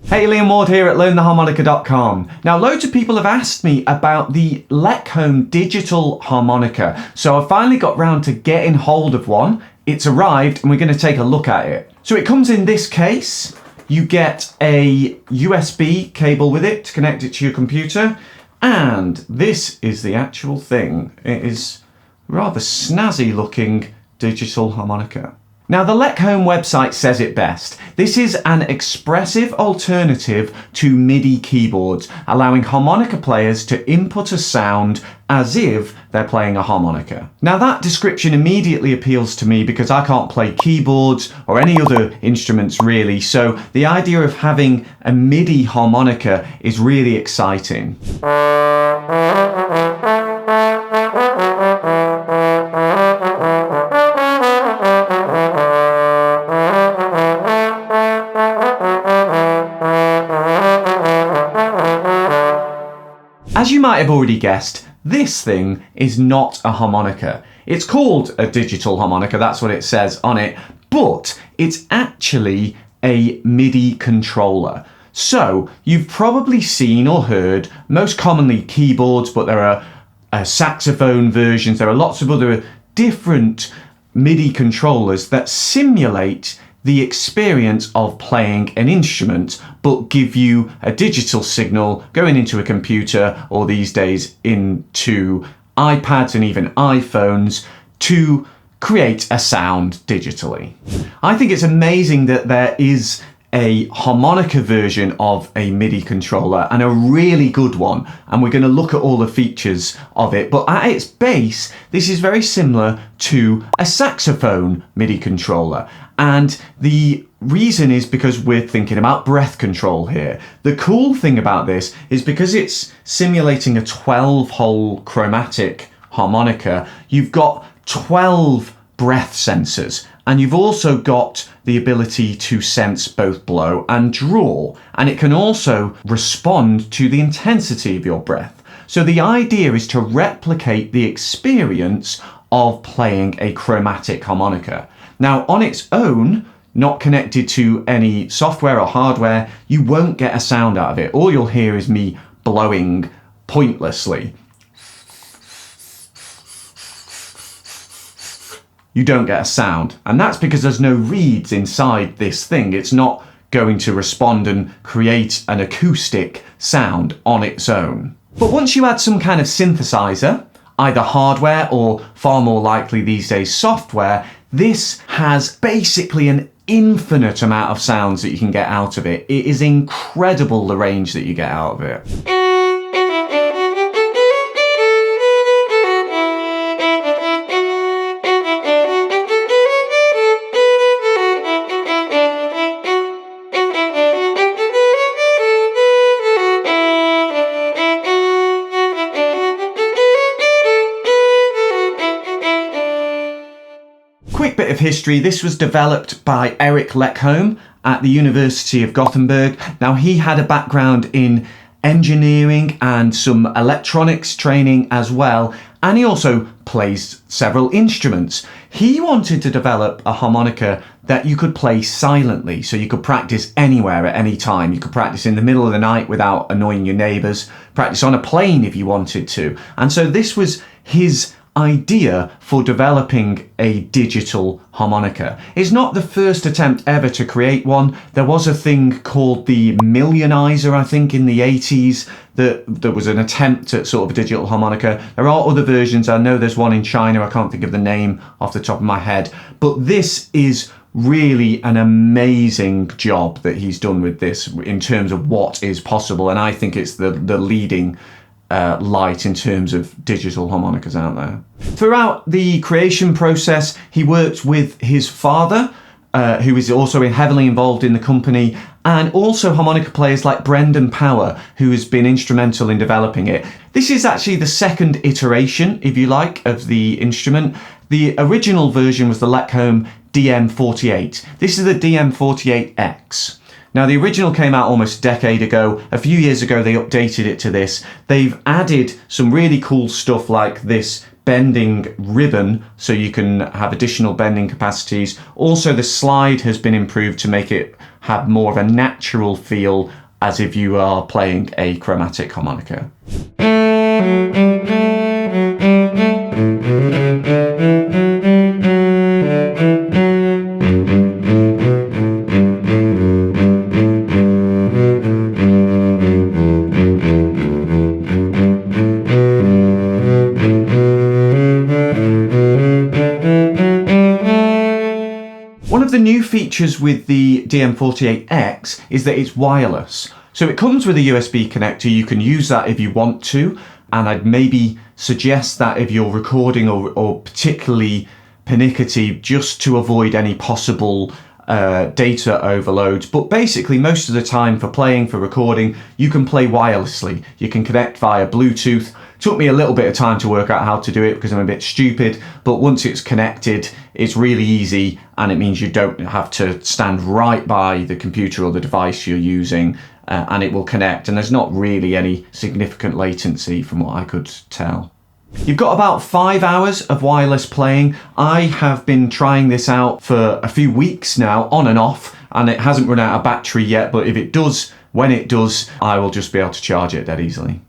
Hey, Liam Ward here at LearnTheHarmonica.com. Now, loads of people have asked me about the Lekholm digital harmonica, so I finally got round to getting hold of one. It's arrived and we're going to take a look at it. So it comes in this case. You get a USB cable with it to connect it to your computer, and this is the actual thing. It is rather snazzy looking digital harmonica. Now, the Lekholm website says it best. This is an expressive alternative to MIDI keyboards, allowing harmonica players to input a sound as if they're playing a harmonica. Now, that description immediately appeals to me because I can't play keyboards or any other instruments really, so the idea of having a MIDI harmonica is really exciting. As you might have already guessed, this thing is not a harmonica. It's called a digital harmonica, that's what it says on it, but it's actually a MIDI controller. So you've probably seen or heard, most commonly keyboards, but there are saxophone versions, there are lots of other different MIDI controllers that simulate the experience of playing an instrument, but give you a digital signal going into a computer, or these days into iPads and even iPhones, to create a sound digitally. I think it's amazing that there is a harmonica version of a MIDI controller, and a really good one, and we're going to look at all the features of it, but at its base this is very similar to a saxophone MIDI controller, and the reason is because we're thinking about breath control here. The cool thing about this is because it's simulating a 12-hole chromatic harmonica, you've got 12 breath sensors, and you've also got the ability to sense both blow and draw, and it can also respond to the intensity of your breath. So the idea is to replicate the experience of playing a chromatic harmonica. Now, on its own, not connected to any software or hardware, you won't get a sound out of it. All you'll hear is me blowing pointlessly. You don't get a sound, and that's because there's no reeds inside this thing. It's not going to respond and create an acoustic sound on its own. But once you add some kind of synthesizer, either hardware or far more likely these days software, this has basically an infinite amount of sounds that you can get out of it. It is incredible the range that you get out of it. Quick bit of history, this was developed by Erich Lekholm at the University of Gothenburg. Now, he had a background in engineering and some electronics training as well, and he also plays several instruments. He wanted to develop a harmonica that you could play silently, so you could practice anywhere at any time. You could practice in the middle of the night without annoying your neighbours, practice on a plane if you wanted to. And so this was his idea for developing a digital harmonica. It's not the first attempt ever to create one. There was a thing called the Millionizer, I think, in the 80s, that there was an attempt at sort of a digital harmonica. There are other versions. I know there's one in China. I can't think of the name off the top of my head. But this is really an amazing job that he's done with this in terms of what is possible. And I think it's the leading light in terms of digital harmonicas out there. Throughout the creation process, he worked with his father, who is also heavily involved in the company, and also harmonica players like Brendan Power, who has been instrumental in developing it. This is actually the second iteration, if you like, of the instrument. The original version was the Lekholm DM48. This is the DM48X. Now, the original came out almost a decade ago. A few years ago, they updated it to this. They've added some really cool stuff like this bending ribbon, so you can have additional bending capacities. Also, the slide has been improved to make it have more of a natural feel as if you are playing a chromatic harmonica. One of the new features with the DM48X is that it's wireless. So it comes with a USB connector. You can use that if you want to, and I'd maybe suggest that if you're recording or particularly pernickety, just to avoid any possible data overloads. But basically most of the time for playing, for recording, you can play wirelessly. You can connect via Bluetooth. Took me a little bit of time to work out how to do it because I'm a bit stupid, but once it's connected, it's really easy, and it means you don't have to stand right by the computer or the device you're using, and it will connect, and there's not really any significant latency from what I could tell. You've got about 5 hours of wireless playing. I have been trying this out for a few weeks now, on and off, and it hasn't run out of battery yet, but if it does, when it does, I will just be able to charge it dead easily.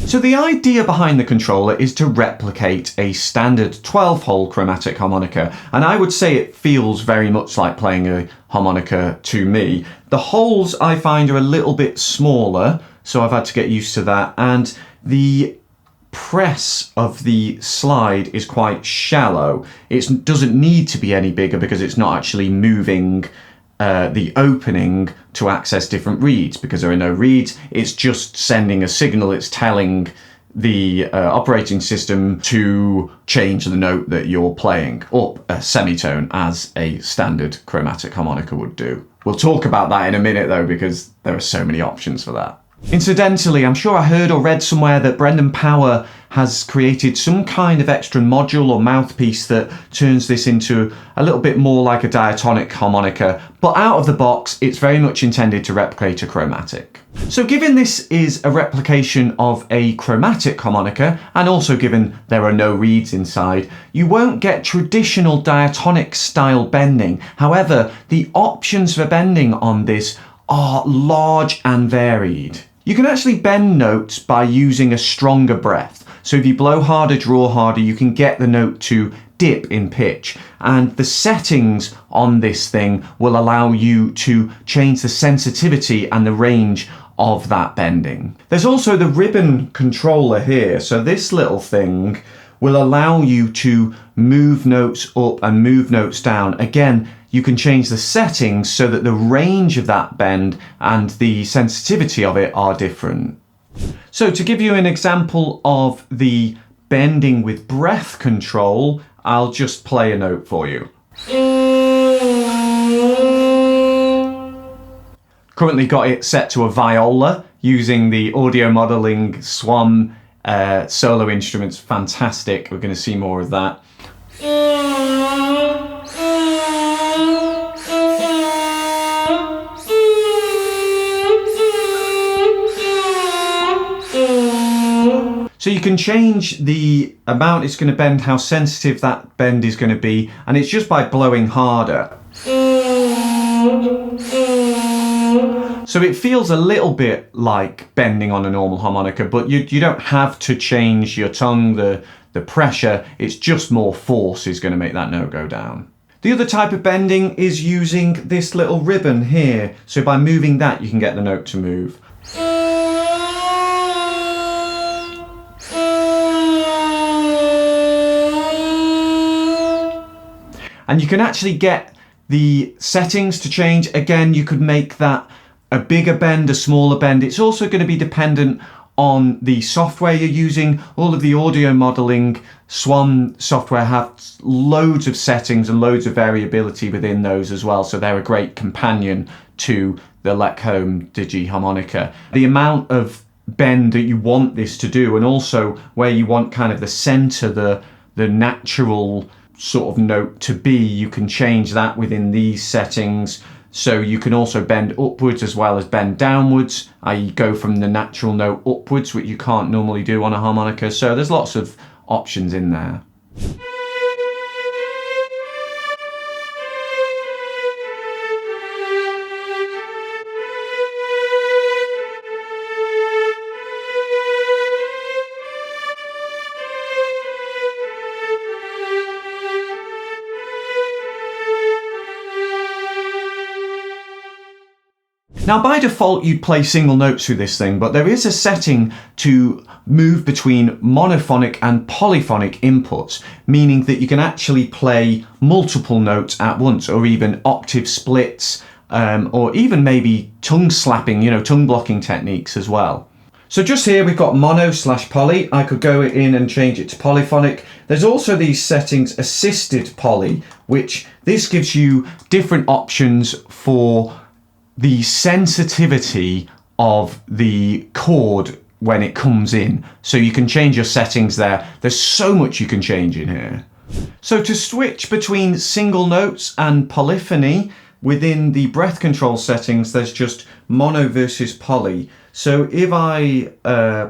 So the idea behind the controller is to replicate a standard 12-hole chromatic harmonica, and I would say it feels very much like playing a harmonica to me. The holes I find are a little bit smaller, so I've had to get used to that, and the press of the slide is quite shallow. It doesn't need to be any bigger because it's not actually moving the opening to access different reeds because there are no reeds. It's just sending a signal. It's telling the operating system to change the note that you're playing up a semitone as a standard chromatic harmonica would do. We'll talk about that in a minute though, because there are so many options for that. Incidentally, I'm sure I heard or read somewhere that Brendan Power has created some kind of extra module or mouthpiece that turns this into a little bit more like a diatonic harmonica, but out of the box, it's very much intended to replicate a chromatic. So given this is a replication of a chromatic harmonica, and also given there are no reeds inside, you won't get traditional diatonic style bending. However, the options for bending on this are large and varied. You can actually bend notes by using a stronger breath. So if you blow harder, draw harder, you can get the note to dip in pitch. And the settings on this thing will allow you to change the sensitivity and the range of that bending. There's also the ribbon controller here. So this little thing will allow you to move notes up and move notes down. Again, you can change the settings so that the range of that bend and the sensitivity of it are different. So to give you an example of the bending with breath control, I'll just play a note for you. Currently got it set to a viola using the audio modeling Swan solo instruments. Fantastic. We're going to see more of that. So you can change the amount it's going to bend, how sensitive that bend is going to be, and it's just by blowing harder. So it feels a little bit like bending on a normal harmonica, but you don't have to change your tongue, the pressure, it's just more force is going to make that note go down. The other type of bending is using this little ribbon here. So by moving that, you can get the note to move. And you can actually get the settings to change. Again, you could make that a bigger bend, a smaller bend. It's also going to be dependent on the software you're using. All of the audio modeling Swan software has loads of settings and loads of variability within those as well, so they're a great companion to the Lekholm DigiHarmonica. The amount of bend that you want this to do, and also where you want kind of the center, the natural sort of note to be, you can change that within these settings. So you can also bend upwards as well as bend downwards, i.e. go from the natural note upwards, which you can't normally do on a harmonica. So there's lots of options in there. Now by default you'd play single notes through this thing, but there is a setting to move between monophonic and polyphonic inputs, meaning that you can actually play multiple notes at once, or even octave splits, or even maybe tongue slapping, tongue blocking techniques as well. So just here we've got mono/poly. I could go in and change it to polyphonic. There's also these settings, assisted poly, which this gives you different options for the sensitivity of the chord when it comes in. So you can change your settings there. There's so much you can change in here. So to switch between single notes and polyphony within the breath control settings, there's just mono versus poly. So if I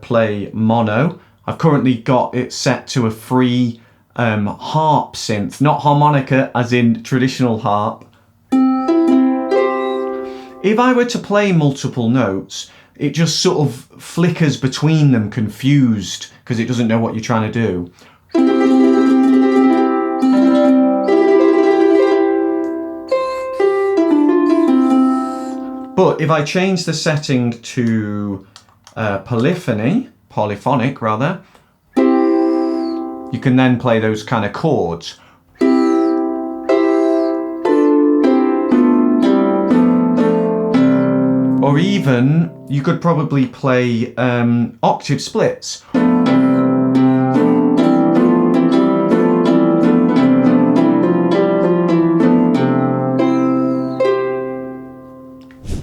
play mono, I've currently got it set to a free harp synth, not harmonica as in traditional harp. If I were to play multiple notes, it just sort of flickers between them, confused, because it doesn't know what you're trying to do. But if I change the setting to polyphonic rather, you can then play those kind of chords. Or even, you could probably play octave splits.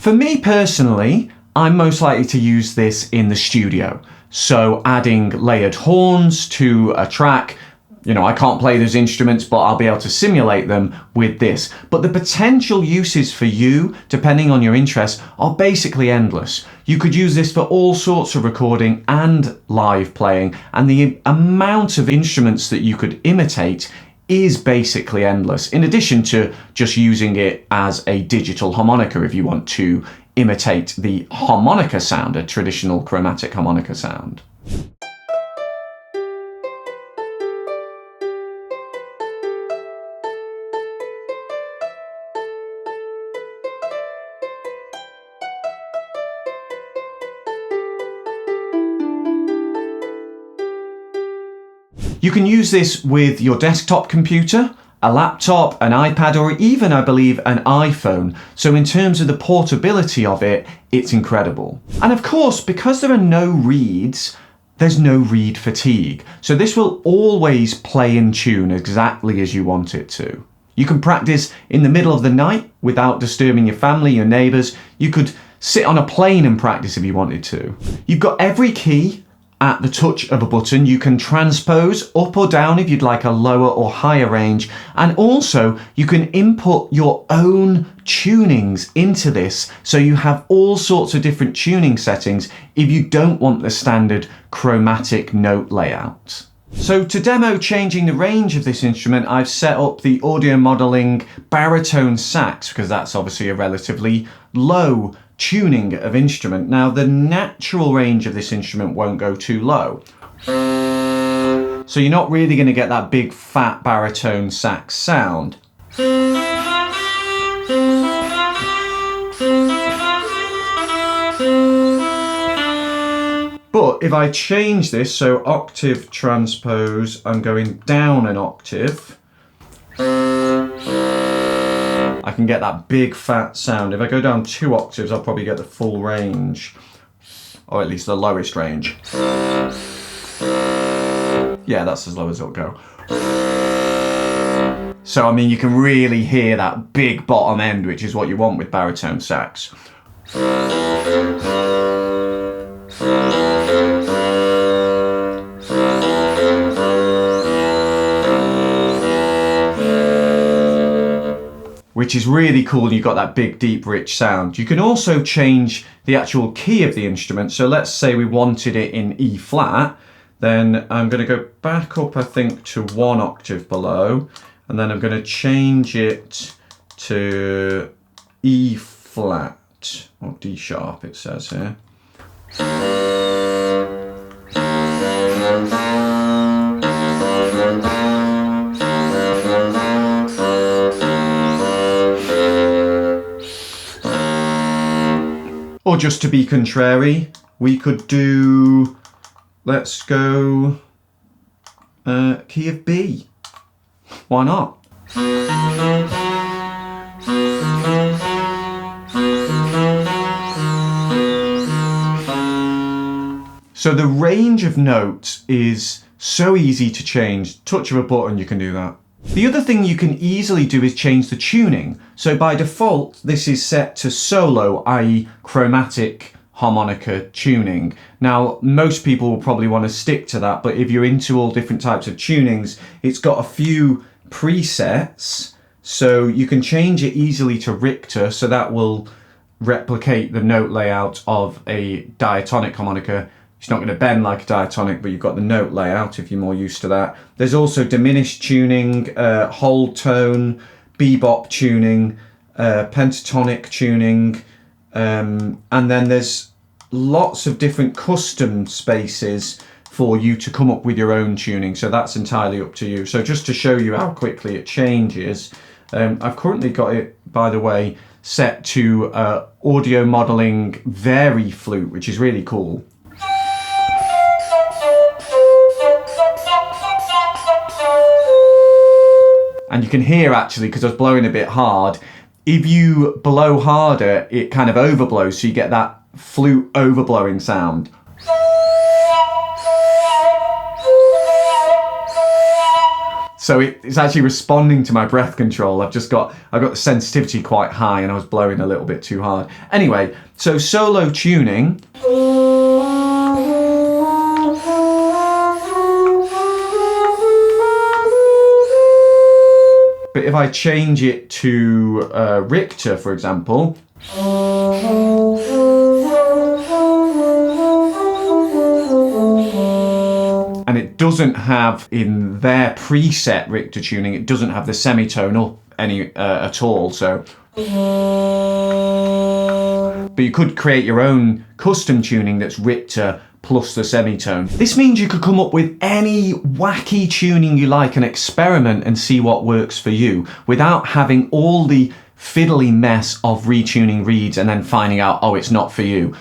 For me personally, I'm most likely to use this in the studio. So adding layered horns to a track, I can't play those instruments, but I'll be able to simulate them with this. But the potential uses for you, depending on your interests, are basically endless. You could use this for all sorts of recording and live playing, and the amount of instruments that you could imitate is basically endless, in addition to just using it as a digital harmonica if you want to imitate the harmonica sound, a traditional chromatic harmonica sound. You can use this with your desktop computer, a laptop, an iPad, or even, I believe, an iPhone. So in terms of the portability of it, it's incredible. And of course, because there are no reeds, there's no reed fatigue. So this will always play in tune exactly as you want it to. You can practice in the middle of the night without disturbing your family, your neighbors. You could sit on a plane and practice if you wanted to. You've got every key at the touch of a button. You can transpose up or down if you'd like a lower or higher range, and also you can input your own tunings into this, so you have all sorts of different tuning settings if you don't want the standard chromatic note layout. So to demo changing the range of this instrument, I've set up the audio modeling baritone sax, because that's obviously a relatively low tuning of instrument. Now the natural range of this instrument won't go too low, so you're not really going to get that big fat baritone sax sound. But if I change this, so octave transpose, I'm going down an octave. I can get that big fat sound. If I go down 2 octaves, I'll probably get the full range, or at least the lowest range. Yeah, that's as low as it'll go. So, I mean, you can really hear that big bottom end, which is what you want with baritone sax. Which is really cool. You've got that big, deep, rich sound. You can also change the actual key of the instrument. So let's say we wanted it in E flat, then I'm going to go back up, I think, to 1 octave below, and then I'm going to change it to E flat, or D sharp it says here. Or just to be contrary, we could do, let's go key of B. Why not? So the range of notes is so easy to change. Touch of a button, you can do that. The other thing you can easily do is change the tuning. So by default, this is set to solo, i.e. chromatic harmonica tuning. Now, most people will probably want to stick to that, but if you're into all different types of tunings, it's got a few presets, so you can change it easily to Richter, so that will replicate the note layout of a diatonic harmonica. It's not going to bend like a diatonic, but you've got the note layout if you're more used to that. There's also diminished tuning, whole tone, bebop tuning, pentatonic tuning, and then there's lots of different custom spaces for you to come up with your own tuning, so that's entirely up to you. So just to show you how quickly it changes, I've currently got it, by the way, set to audio modeling vari flute, which is really cool. And you can hear, actually, because I was blowing a bit hard, if you blow harder, it kind of overblows, so you get that flute overblowing sound. So it's actually responding to my breath control. I've got the sensitivity quite high and I was blowing a little bit too hard. Anyway, so solo tuning. But if I change it to Richter, for example, and it doesn't have, in their preset Richter tuning, it doesn't have the semitone up any at all. So, but you could create your own custom tuning that's Richter plus the semitone. This means you could come up with any wacky tuning you like and experiment and see what works for you without having all the fiddly mess of retuning reeds and then finding out, oh, it's not for you.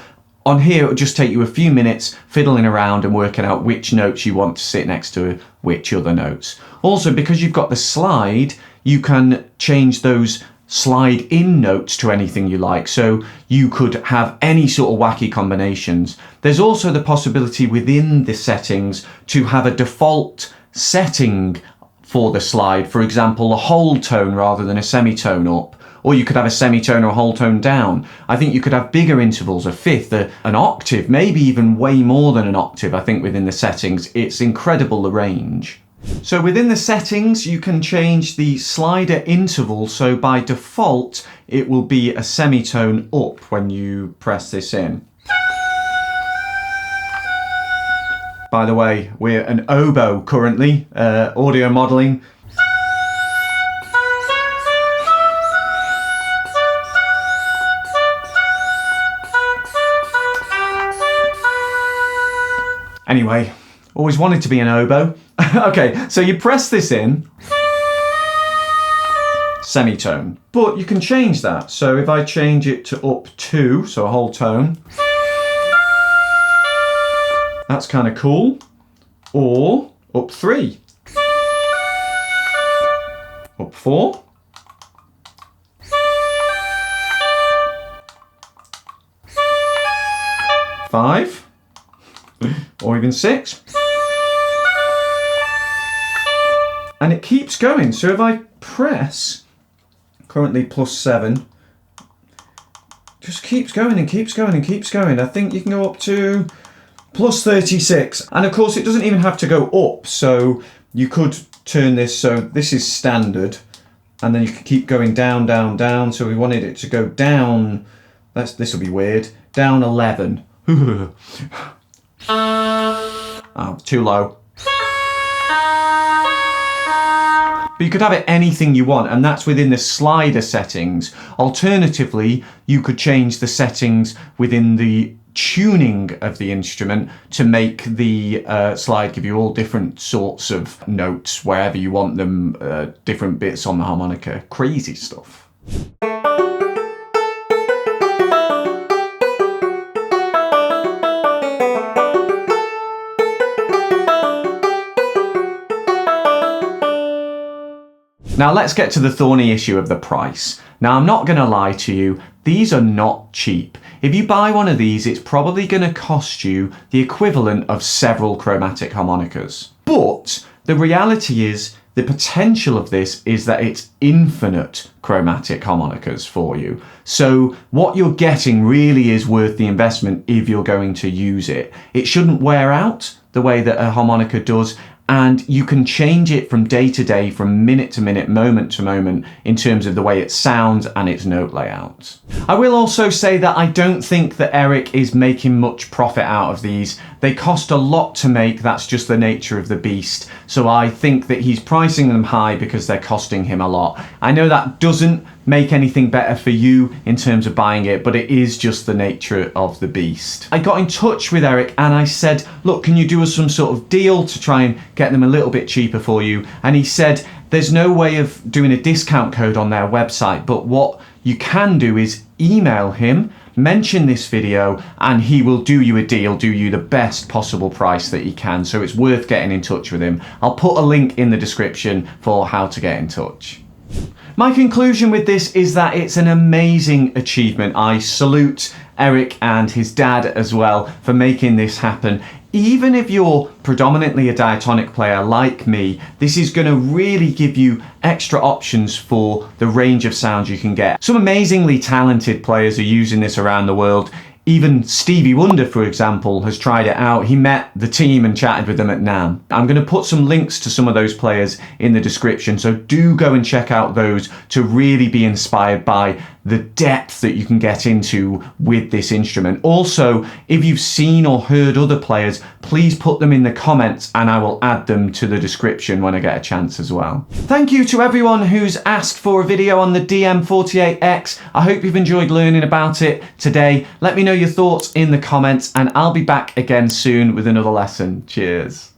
On here, it'll just take you a few minutes fiddling around and working out which notes you want to sit next to which other notes. Also, because you've got the slide, you can change those slide in notes to anything you like, so you could have any sort of wacky combinations. There's also the possibility within the settings to have a default setting for the slide, for example, a whole tone rather than a semitone up, or you could have a semitone or a whole tone down. I think you could have bigger intervals, a fifth, an octave, maybe even way more than an octave. I think within the settings, it's incredible, the range. So within the settings, you can change the slider interval, so by default it will be a semitone up when you press this in. By the way, we're an oboe currently, audio modeling. Anyway, always wanted to be an oboe. Okay, so you press this in, semitone, but you can change that. So if I change it to up 2, so a whole tone, that's kind of cool, or up 3, up 4, or even 6. And it keeps going. So if I press, currently +7, just keeps going and keeps going and keeps going. I think you can go up to +36. And of course it doesn't even have to go up. So you could turn this, so this is standard. And then you can keep going down, down, down. So we wanted it to go down, this will be weird, down 11. Oh, too low. But you could have it anything you want, and that's within the slider settings. Alternatively, you could change the settings within the tuning of the instrument to make the slide give you all different sorts of notes wherever you want them, different bits on the harmonica. Crazy stuff. Now let's get to the thorny issue of the price. Now I'm not going to lie to you, these are not cheap. If you buy one of these, it's probably going to cost you the equivalent of several chromatic harmonicas. But the reality is, the potential of this is that it's infinite chromatic harmonicas for you. So what you're getting really is worth the investment if you're going to use it. It shouldn't wear out the way that a harmonica does, and you can change it from day to day, from minute to minute, moment to moment, in terms of the way it sounds and its note layout. I will also say that I don't think that Eric is making much profit out of these. They cost a lot to make, that's just the nature of the beast. So I think that he's pricing them high because they're costing him a lot. I know that doesn't make anything better for you in terms of buying it, but it is just the nature of the beast. I got in touch with Eric and I said, look, can you do us some sort of deal to try and get them a little bit cheaper for you? And he said, there's no way of doing a discount code on their website, but what you can do is email him, mention this video, and he will do you a deal, do you the best possible price that he can. So it's worth getting in touch with him. I'll put a link in the description for how to get in touch. My conclusion with this is that it's an amazing achievement. I salute Eric and his dad as well for making this happen. Even if you're predominantly a diatonic player like me, this is going to really give you extra options for the range of sounds you can get. Some amazingly talented players are using this around the world. Even Stevie Wonder, for example, has tried it out. He met the team and chatted with them at NAMM. I'm going to put some links to some of those players in the description, so do go and check out those to really be inspired by the depth that you can get into with this instrument. Also, if you've seen or heard other players, please put them in the comments and I will add them to the description when I get a chance as well. Thank you to everyone who's asked for a video on the DM48X. I hope you've enjoyed learning about it today. Let me know your thoughts in the comments and I'll be back again soon with another lesson. Cheers.